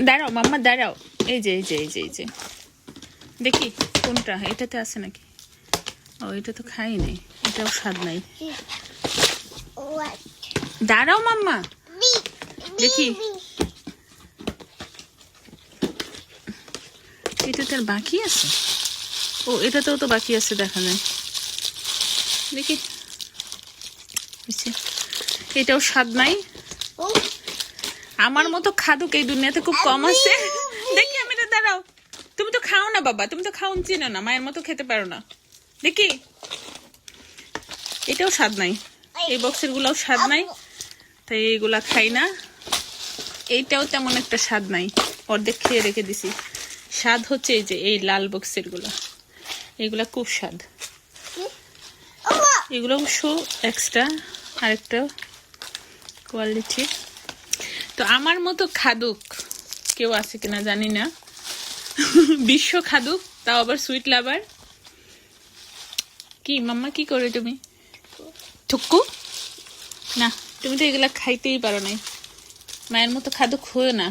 দাঁড়াও মাম্মা দাঁড়াও, এই যে এই যে এই যে এই যে দেখি কোনটা, এটাতে আছে নাকি? ও এটা তো খাই নাই, এটাও স্বাদ নাই। দাঁড়াও মাম্মা দেখি, এটাতে আর বাকি আছে? ও এটাতেও তো বাকি আছে, দেখা যায় দেখি। এটাও স্বাদ নাই। আমার মতো খাদুক এই দুনিয়াতে খুব কম আছে। দেখি আমি, দাঁড়াও, তুমি তো খাও না বাবা, তুমি তো খাওন চিনো না, মায়ের মতো খেতে পারো না। দেখি এটাও স্বাদ নাই, এই বক্সের গুলাও স্বাদ নাই, তাই এইগুলা খাই না। এইটাও তেমন একটা স্বাদ নাই, অর্ধেক খেয়ে রেখে দিছি। স্বাদ হচ্ছে এই যে এই লাল বক্সের গুলা, এইগুলা খুব স্বাদ। এগুলো অবশ্য এক্সট্রা আরেকটা কোয়ালিটি। তো আমার মতো খাদুক কেউ আছে কিনা জানি না, বিশ্ব খাদুক, তাও আবার সুইট লাভার। কি মাম্মা কি করে তুমি? ঠুক্কু না, তুমি তো এগুলা খাইতেই পারো নাই, মায়ের মতো খাদুক হয়েও না।